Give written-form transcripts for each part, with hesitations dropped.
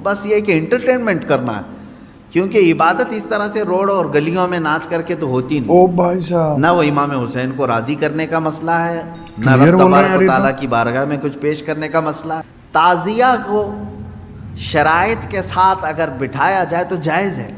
بس یہ کہ انٹرٹینمنٹ کرنا ہے، کیونکہ عبادت اس طرح سے روڈ اور گلیوں میں ناچ کر کے تو ہوتی نہیں۔ او بھائی صاحب، نہ وہ امام حسین کو راضی کرنے کا مسئلہ ہے، نہ رب تبارک و تعالیٰ کی بارگاہ میں کچھ پیش کرنے کا مسئلہ ہے۔ تعزیہ کو شرائط کے ساتھ اگر بٹھایا جائے تو جائز ہے۔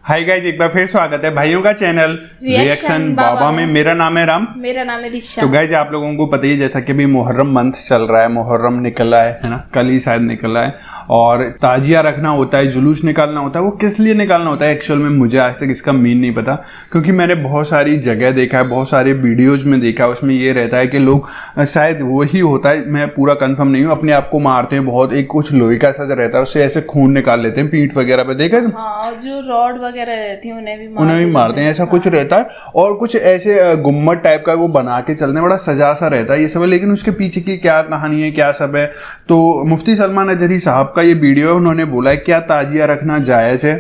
ہائی گائز، ایک بار پھر سواگت ہے بھائیوں کا چینل ریئیکشن بابا میں۔ میرا نام ہے رام، میرا نام ہے دیکشا۔ تو گائز آپ لوگوں کو پتہ ہی ہے جیسا کہ بھی محرم منتھ چل رہا ہے، محرم نکلا ہے نا، کل ہی شاید نکلا ہے، اور تعزیہ رکھنا ہوتا ہے، جلوس نکالنا ہوتا ہے۔ وہ کس لیے نکالنا ہوتا ہے ایکچوئل میں مجھے آج تک اس کا مین نہیں پتا، کیونکہ میں نے بہت ساری جگہ دیکھا ہے، بہت سارے ویڈیوز میں دیکھا ہے، اس میں یہ رہتا ہے کہ لوگ شاید وہی ہوتا ہے، میں پورا کنفرم نہیں ہوں، اپنے آپ کو مارتے ہیں بہت، ایک کچھ لوہے کا سا رہتا ہے اس سے ایسے خون نکال لیتے ہیں پیٹھ وغیرہ پہ، دیکھا ہے؟ ہاں، جو راڈ وغیرہ رہتی ہیں انہیں بھی مارتے ہیں، ایسا کچھ رہتا ہے، اور کچھ ایسے گمبد ٹائپ کا وہ بنا کے چلتے ہیں، بڑا سجا سا رہتا ہے یہ سب ہے، لیکن اس کے پیچھے کی کیا کہانی ہے، کیا سب ہے۔ تو مفتی سلمان اجہری صاحب کا یہ ویڈیو ہے، انہوں نے بولا ہے کیا تعزیہ رکھنا جائز ہے،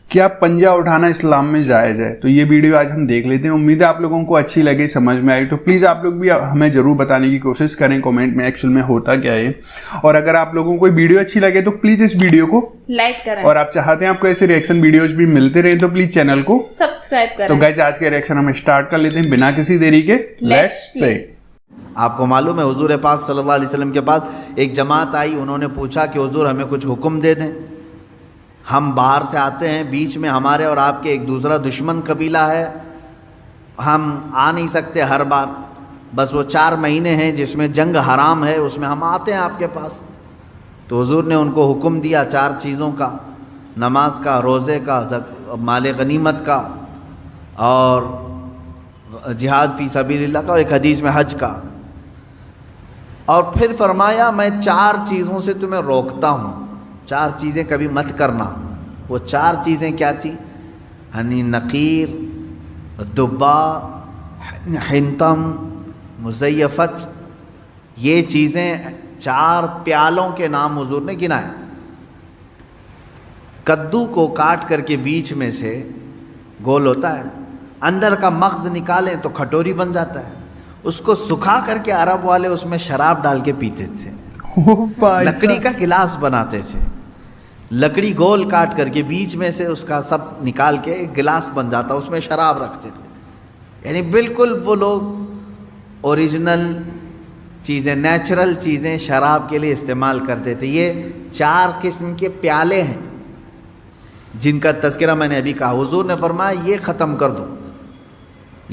کیا پنجہ اٹھانا اسلام میں جائز ہے۔ تو یہ ویڈیو آج ہم دیکھ لیتے ہیں، امید ہے آپ لوگوں کو اچھی لگے، سمجھ میں آئی، تو پلیز آپ لوگ بھی ہمیں ضرور بتانے کی کوشش کریں کامنٹ میں ایکچوئل میں ہوتا کیا ہے، اور اگر آپ لوگوں کو ویڈیو اچھی لگے تو پلیز اس ویڈیو کو لائک کریں، اور آپ چاہتے ہیں آپ کو ایسے ریئیکشن ویڈیوز بھی ملتے رہے تو پلیز چینل کو سبسکرائب کریں۔ تو گائز آج کے ریئیکشن ہم اسٹارٹ کر لیتے ہیں بنا کسی دیری کے، لیٹس پلے۔ آپ کو معلوم ہے حضور پاک صلی اللہ علیہ وسلم کے پاس ایک جماعت آئی، انہوں نے پوچھا کہ حضور ہمیں کچھ حکم دے دیں، ہم باہر سے آتے ہیں، بیچ میں ہمارے اور آپ کے ایک دوسرا دشمن قبیلہ ہے، ہم آ نہیں سکتے ہر بار، بس وہ 4 مہینے ہیں جس میں جنگ حرام ہے، اس میں ہم آتے ہیں آپ کے پاس۔ تو حضور نے ان کو حکم دیا 4 چیزوں کا، نماز کا، روزے کا، مال غنیمت کا، اور جہاد فی سبیل اللہ کا، اور ایک حدیث میں حج کا، اور پھر فرمایا میں 4 چیزوں سے تمہیں روکتا ہوں، 4 چیزیں کبھی مت کرنا۔ وہ 4 چیزیں کیا تھی؟ ہنی، نقیر، دبا، حنتم، مزیفت، یہ چیزیں 4 پیالوں کے نام حضور نے گنائے۔ کدو کو کاٹ کر کے بیچ میں سے گول ہوتا ہے، اندر کا مغز نکالیں تو کھٹوری بن جاتا ہے، اس کو سکھا کر کے عرب والے اس میں شراب ڈال کے پیتے تھے، لکڑی کا گلاس بناتے تھے، لکڑی گول کاٹ کر کے بیچ میں سے اس کا سب نکال کے ایک گلاس بن جاتا، اس میں شراب رکھتے تھے۔ یعنی بالکل وہ لوگ اوریجنل چیزیں، نیچرل چیزیں شراب کے لیے استعمال کرتے تھے۔ یہ 4 قسم کے پیالے ہیں جن کا تذکرہ میں نے ابھی کہا۔ حضور نے فرمایا یہ ختم کر دو،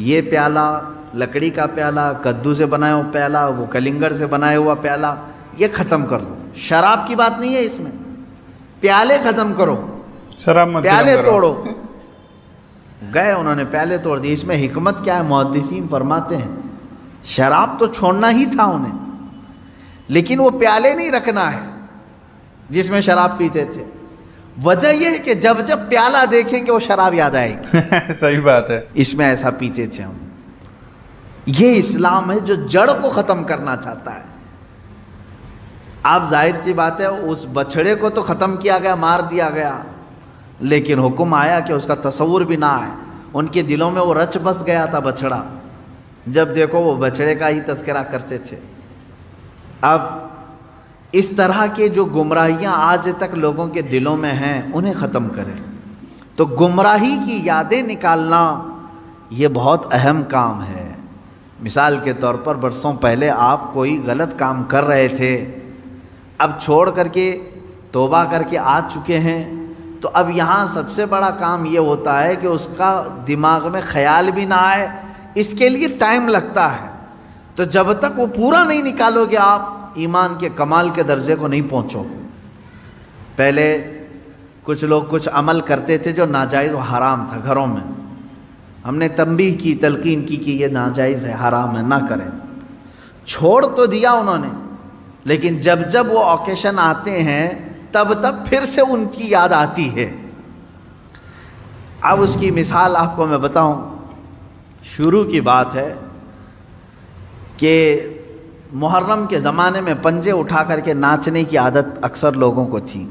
یہ پیالہ، لکڑی کا پیالہ، کدو سے بنایا ہوا پیالہ، وہ کلنگر سے بنایا ہوا پیالہ، یہ ختم کر دو۔ شراب کی بات نہیں ہے اس میں، پیالے ختم کرو، شراب مت پیالے توڑو۔ گئے انہوں نے پیالے توڑ دیے۔ اس میں حکمت کیا ہے؟ محدثین فرماتے ہیں شراب تو چھوڑنا ہی تھا انہیں، لیکن وہ پیالے نہیں رکھنا ہے جس میں شراب پیتے تھے۔ وجہ یہ ہے کہ جب جب پیالہ دیکھیں گے وہ شراب یاد آئے گی۔ صحیح بات ہے، اس میں ایسا پیتے تھے ہم۔ یہ اسلام ہے جو جڑ کو ختم کرنا چاہتا ہے۔ اب ظاہر سی بات ہے اس بچڑے کو تو ختم کیا گیا، مار دیا گیا، لیکن حکم آیا کہ اس کا تصور بھی نہ آئے۔ ان کے دلوں میں وہ رچ بس گیا تھا بچڑا، جب دیکھو وہ بچڑے کا ہی تذکرہ کرتے تھے۔ اب اس طرح کے جو گمراہیاں آج تک لوگوں کے دلوں میں ہیں انہیں ختم کریں۔ تو گمراہی کی یادیں نکالنا یہ بہت اہم کام ہے۔ مثال کے طور پر برسوں پہلے آپ کوئی غلط کام کر رہے تھے، اب چھوڑ کر کے توبہ کر کے آ چکے ہیں، تو اب یہاں سب سے بڑا کام یہ ہوتا ہے کہ اس کا دماغ میں خیال بھی نہ آئے، اس کے لیے ٹائم لگتا ہے۔ تو جب تک وہ پورا نہیں نکالو گے آپ ایمان کے کمال کے درجے کو نہیں پہنچو گے۔ پہلے کچھ لوگ کچھ عمل کرتے تھے جو ناجائز و حرام تھا گھروں میں، ہم نے تنبیہ کی، تلقین کی کہ یہ ناجائز ہے، حرام ہے، نہ کریں۔ چھوڑ تو دیا انہوں نے، لیکن جب جب وہ اوکیشن آتے ہیں تب تب پھر سے ان کی یاد آتی ہے۔ اب اس کی مثال آپ کو میں بتاؤں، شروع کی بات ہے کہ محرم کے زمانے میں پنجے اٹھا کر کے ناچنے کی عادت اکثر لوگوں کو تھی۔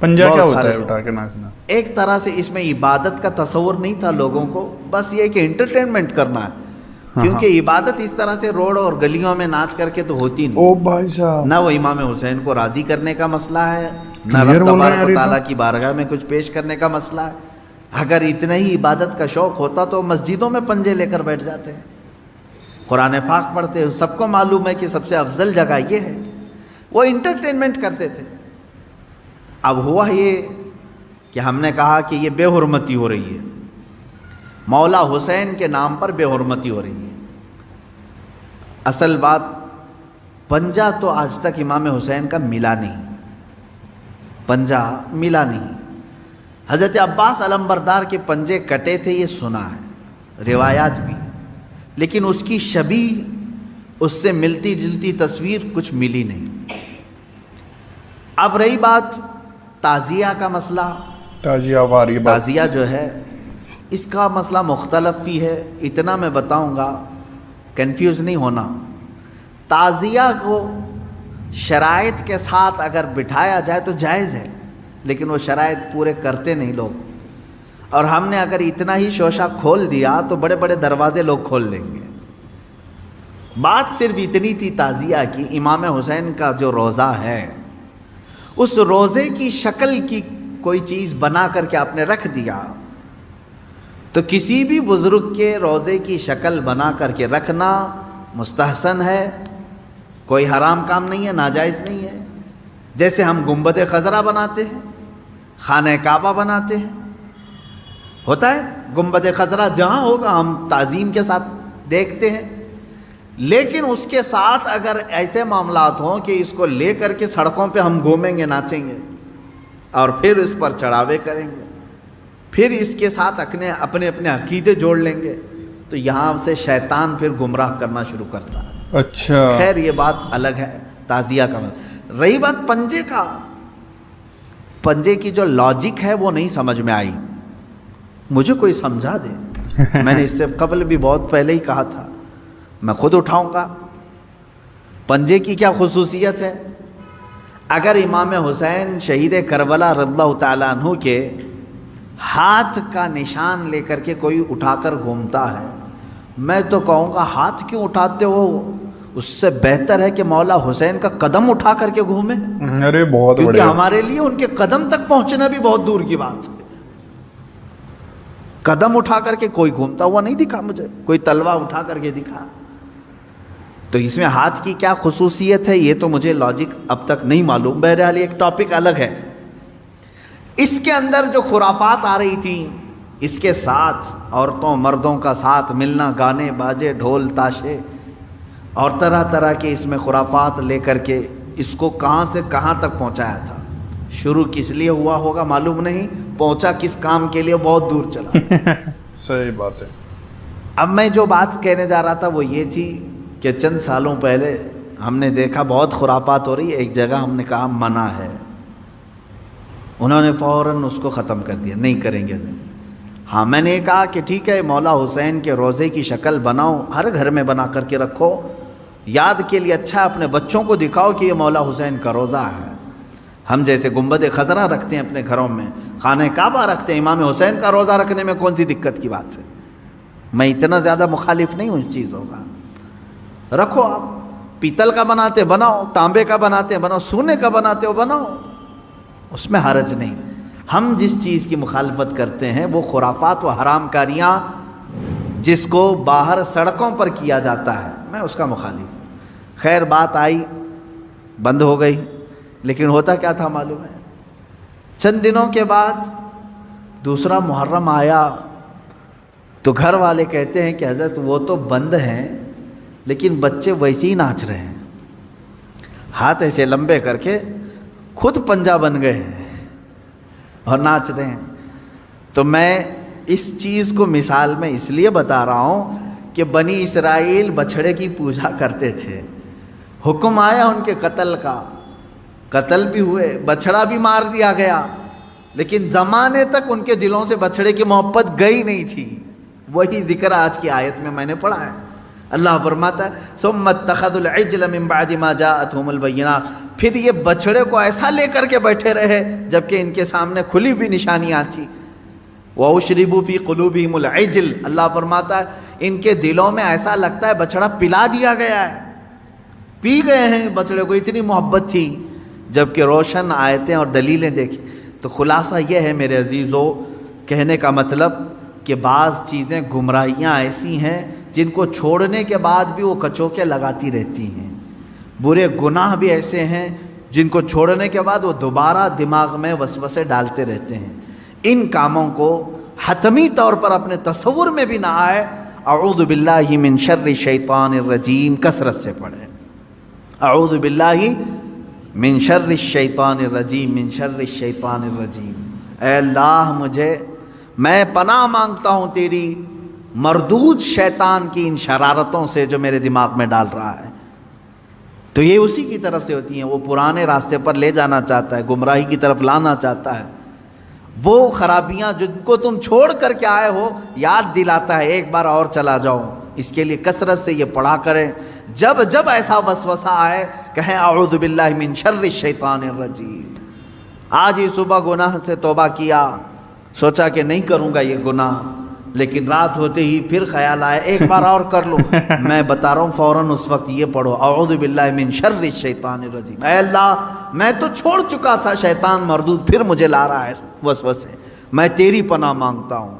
پنجہ کیا ہوتا ہے اٹھا کے ناچنا؟ ایک طرح سے اس میں عبادت کا تصور نہیں تھا لوگوں کو، بس یہ کہ انٹرٹینمنٹ کرنا ہے۔ کیونکہ عبادت اس طرح سے روڈ اور گلیوں میں ناچ کر کے تو ہوتی نہیں. او بھائی صاحب, نہ وہ امام حسین کو راضی کرنے کا مسئلہ ہے, نہ Clear رب بول رہے ہیں تبارک و یار یہ تعالیٰ کی بارگاہ میں کچھ پیش کرنے کا مسئلہ ہے. اگر اتنا ہی عبادت کا شوق ہوتا تو مسجدوں میں پنجے لے کر بیٹھ جاتے ہیں, قرآن پاک پڑھتے. سب کو معلوم ہے کہ سب سے افضل جگہ یہ ہے. وہ انٹرٹینمنٹ کرتے تھے. اب ہوا یہ کہ ہم نے کہا کہ یہ بے حرمتی ہو رہی ہے, مولا حسین کے نام پر بے حرمتی ہو رہی ہے. اصل بات پنجہ تو آج تک امام حسین کا ملا نہیں, پنجہ ملا نہیں. حضرت عباس علمبردار کے پنجے کٹے تھے یہ سنا ہے, روایات بھی, لیکن اس کی شبیہ, اس سے ملتی جلتی تصویر کچھ ملی نہیں. اب رہی بات تعزیہ کا مسئلہ, تعزیہ جو ہے اس کا مسئلہ مختلف بھی ہے. اتنا میں بتاؤں گا, کنفیوز نہیں ہونا. تعزیہ کو شرائط کے ساتھ اگر بٹھایا جائے تو جائز ہے, لیکن وہ شرائط پورے کرتے نہیں لوگ. اور ہم نے اگر اتنا ہی شوشہ کھول دیا تو بڑے بڑے دروازے لوگ کھول دیں گے. بات صرف اتنی تھی تعزیہ کی, امام حسین کا جو روضہ ہے اس روزے کی شکل کی کوئی چیز بنا کر کے آپ نے رکھ دیا, تو کسی بھی بزرگ کے روزے کی شکل بنا کر کے رکھنا مستحسن ہے, کوئی حرام کام نہیں ہے, ناجائز نہیں ہے. جیسے ہم گنبد خضرا بناتے ہیں, خانہ کعبہ بناتے ہیں, ہوتا ہے گنبد خضرا جہاں ہوگا ہم تعظیم کے ساتھ دیکھتے ہیں. لیکن اس کے ساتھ اگر ایسے معاملات ہوں کہ اس کو لے کر کے سڑکوں پہ ہم گھومیں گے, ناچیں گے, اور پھر اس پر چڑھاوے کریں گے, پھر اس کے ساتھ اپنے اپنے عقیدے جوڑ لیں گے, تو یہاں سے شیطان پھر گمراہ کرنا شروع کرتا ہے. اچھا, خیر یہ بات الگ ہے تعزیہ کا. رہی بات پنجے کا, پنجے کی جو لاجک ہے وہ نہیں سمجھ میں آئی. مجھے کوئی سمجھا دے. میں نے اس سے قبل بھی بہت پہلے ہی کہا تھا, میں خود اٹھاؤں گا. پنجے کی کیا خصوصیت ہے؟ اگر امام حسین شہید کربلا رضی اللہ تعالیٰ عنہ کے ہاتھ کا نشان لے کر کے کوئی اٹھا کر گھومتا ہے, میں تو کہوں گا ہاتھ کیوں اٹھاتے ہو, اس سے بہتر ہے کہ مولا حسین کا قدم اٹھا کر کے گھومیں. ارے بہت کیونکہ بڑھیا, ہمارے لیے ان کے قدم تک پہنچنا بھی بہت دور کی بات ہے. قدم اٹھا کر کے کوئی گھومتا ہوا نہیں دکھا مجھے, کوئی تلوار اٹھا کر کے دکھا. تو اس میں ہاتھ کی کیا خصوصیت ہے یہ تو مجھے لاجک اب تک نہیں معلوم. بہرحال ایک ٹاپک الگ ہے. اس کے اندر جو خرافات آ رہی تھیں, اس کے ساتھ عورتوں مردوں کا ساتھ ملنا, گانے باجے ڈھول تاشے اور طرح طرح کے اس میں خرافات لے کر کے اس کو کہاں سے کہاں تک پہنچایا تھا. شروع کس لیے ہوا ہوگا معلوم نہیں, پہنچا کس کام کے لیے بہت دور چلا. صحیح بات ہے. اب میں جو بات کہنے جا رہا تھا وہ یہ تھی کہ چند سالوں پہلے ہم نے دیکھا بہت خرافات ہو رہی ہے. ایک جگہ ہم نے کہا منع ہے, انہوں نے فوراً اس کو ختم کر دیا, نہیں کریں گے. ہاں میں نے کہا کہ ٹھیک ہے مولا حسین کے روزے کی شکل بناؤ, ہر گھر میں بنا کر کے رکھو, یاد کے لیے اچھا اپنے بچوں کو دکھاؤ کہ یہ مولا حسین کا روزہ ہے. ہم جیسے گنبد خضرا رکھتے ہیں اپنے گھروں میں, خانہ کعبہ رکھتے ہیں, امام حسین کا روزہ رکھنے میں کون سی دقت کی بات ہے. میں اتنا زیادہ مخالف نہیں ہوں اس چیزوں کا. رکھو, آپ پیتل کا بناتے بناؤ, تانبے کا بناتے بناؤ, سونے کا بناتے ہو بناؤ, اس میں حرج نہیں. ہم جس چیز کی مخالفت کرتے ہیں وہ خرافات و حرام کاریاں جس کو باہر سڑکوں پر کیا جاتا ہے, میں اس کا مخالف ہوں. خیر بات آئی, بند ہو گئی. لیکن ہوتا کیا تھا معلوم ہے, چند دنوں کے بعد دوسرا محرم آیا تو گھر والے کہتے ہیں کہ حضرت وہ تو بند ہیں لیکن بچے ویسے ہی ناچ رہے ہیں, ہاتھ ایسے لمبے کر کے خود پنجہ بن گئے ہیں اور ناچ رہے ہیں. تو میں اس چیز کو مثال میں اس لیے بتا رہا ہوں کہ بنی اسرائیل بچھڑے کی پوجا کرتے تھے, حکم آیا ان کے قتل کا, قتل بھی ہوئے, بچھڑا بھی مار دیا گیا, لیکن زمانے تک ان کے دلوں سے بچھڑے کی محبت گئی نہیں تھی. وہی ذکر آج کی آیت میں نے پڑھا ہے. اللہ فرماتا ہے ثم اتخذوا العجل من بعد ما جاءتهم البینات, پھر یہ بچھڑے کو ایسا لے کر کے بیٹھے رہے جبکہ ان کے سامنے کھلی ہوئی نشانیاں تھیں. وَأُشْرِبُوا فِي قُلُوبِهِمُ الْعِجْلَ, اللہ فرماتا ہے ان کے دلوں میں ایسا لگتا ہے بچڑا پلا دیا گیا ہے, پی گئے ہیں بچڑے کو, اتنی محبت تھی. جبکہ روشن آیتیں اور دلیلیں دیکھی. تو خلاصہ یہ ہے میرے عزیزو, کہنے کا مطلب کہ بعض چیزیں گمراہیاں ایسی ہیں جن کو چھوڑنے کے بعد بھی وہ کچوکے لگاتی رہتی ہیں. برے گناہ بھی ایسے ہیں جن کو چھوڑنے کے بعد وہ دوبارہ دماغ میں وسوسے ڈالتے رہتے ہیں. ان کاموں کو حتمی طور پر اپنے تصور میں بھی نہ آئے. اعوذ باللہ من شر الشیطان الرجیم کثرت سے پڑھیں. اعوذ باللہ من شر الشیطان الرجیم, من شر الشیطان الرجیم. اے اللہ میں پناہ مانگتا ہوں تیری مردود شیطان کی ان شرارتوں سے جو میرے دماغ میں ڈال رہا ہے. تو یہ اسی کی طرف سے ہوتی ہیں, وہ پرانے راستے پر لے جانا چاہتا ہے, گمراہی کی طرف لانا چاہتا ہے. وہ خرابیاں جن کو تم چھوڑ کر کے آئے ہو یاد دلاتا ہے, ایک بار اور چلا جاؤ. اس کے لیے کثرت سے یہ پڑھا کریں. جب جب ایسا وسوسہ آئے کہیں اعوذ باللہ من شر الشیطان الرجیم. آج ہی صبح گناہ سے توبہ کیا, سوچا کہ نہیں کروں گا یہ گناہ, لیکن رات ہوتے ہی پھر خیال آیا ایک بار اور کر لو. میں بتا رہا ہوں فوراً اس وقت یہ پڑھو اعوذ باللہ من شر الشیطان الرجیم. اے اللہ میں تو چھوڑ چکا تھا شیطان مردود, پھر مجھے لا رہا ہے وسوسے, میں تیری پناہ مانگتا ہوں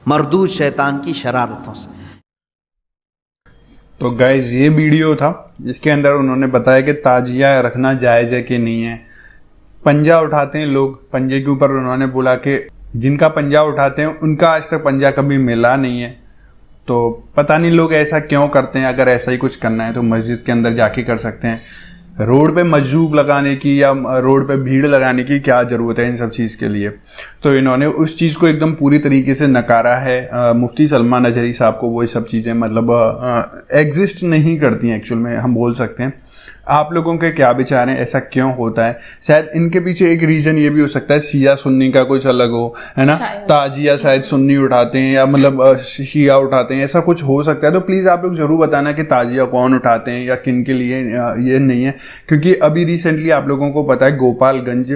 مردود شیطان کی شرارتوں سے. تو گائز یہ ویڈیو تھا جس کے اندر انہوں نے بتایا کہ تعجیہ رکھنا جائز ہے کہ نہیں ہے. پنجہ اٹھاتے ہیں لوگ, پنجے کے اوپر انہوں نے بولا کہ جن کا پنجہ اٹھاتے ہیں ان کا آج تک پنجہ کبھی ملا نہیں ہے. تو پتہ نہیں لوگ ایسا کیوں کرتے ہیں. اگر ایسا ہی کچھ کرنا ہے تو مسجد کے اندر جا کے کر سکتے ہیں. روڈ پہ مجذوب لگانے کی یا روڈ پہ بھیڑ لگانے کی کیا ضرورت ہے ان سب چیز کے لیے. تو انہوں نے اس چیز کو ایک دم پوری طریقے سے نکارا ہے. مفتی سلمہ نجری صاحب کو وہ سب چیزیں مطلب ایگزسٹ نہیں کرتی ہیں ایکچوئل میں, ہم بول سکتے ہیں. آپ لوگوں کے کیا بچار ہیں, ایسا کیوں ہوتا ہے؟ شاید ان کے پیچھے ایک ریزن یہ بھی ہو سکتا ہے شیعہ سنی کا کچھ الگ ہو, ہے نا. تعجیہ شاید سنی اٹھاتے ہیں یا مطلب شیعہ اٹھاتے ہیں, ایسا کچھ ہو سکتا ہے. تو پلیز آپ لوگ ضرور بتانا کہ تعجیہ کون اٹھاتے ہیں یا کن کے لیے یہ نہیں ہے. کیونکہ ابھی ریسنٹلی آپ لوگوں کو پتہ ہے گوپال گنج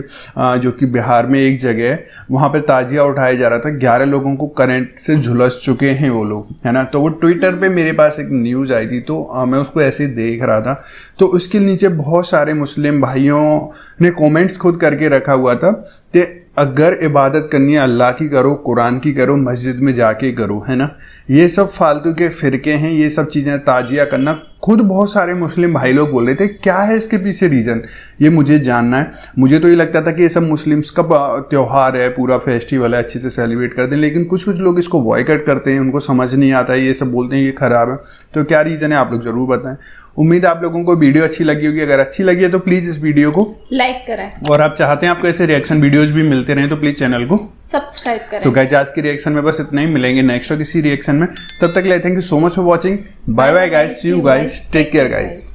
جو کہ بہار میں ایک جگہ ہے, وہاں پہ تعجیہ اٹھایا جا رہا تھا. 11 لوگوں کو کرنٹ سے جھلس چکے ہیں وہ لوگ, ہے نا. تو وہ ٹویٹر پہ میرے پاس ایک نیوز آئی تھی, تو میں اس کو ایسے ہی دیکھ رہا تھا. تو اس کے نیچے بہت سارے مسلم بھائیوں نے کومنٹس خود کر کے رکھا ہوا تھا کہ اگر عبادت کرنی ہے اللہ کی کرو, قرآن کی کرو, مسجد میں جا کے کرو, ہے نا. یہ سب فالتو کے فرقے ہیں, یہ سب چیزیں تعجیہ کرنا. خود بہت سارے مسلم بھائی لوگ بول رہے تھے کیا ہے اس کے پیچھے ریزن, یہ مجھے جاننا ہے. مجھے تو یہ لگتا تھا کہ یہ سب مسلمس کا تیوہار ہے, پورا فیسٹیول ہے, اچھے سے سیلیبریٹ کرتے ہیں. لیکن کچھ لوگ اس کو بوائکٹ کرتے ہیں, ان کو سمجھ نہیں آتا ہے, یہ سب بولتے ہیں یہ خراب ہے. تو کیا ریزن ہے آپ لوگ ضرور بتائیں. امید ہے آپ لوگوں کو ویڈیو اچھی لگی ہوگی. اگر اچھی لگی ہے تو پلیز اس ویڈیو کو لائک کریں, اور آپ چاہتے ہیں آپ کو ایسے ریئیکشن ویڈیوز بھی ملتے رہیں تو پلیز چینل کو سبسکرائب کریں. تو گائز آج کی ریئیکشن میں بس اتنا ہی, ملیں گے نیکسٹ اور کسی ریئیکشن میں. تب تک کے لیے thank you so much for watching. Bye bye guys, see you guys, take care guys.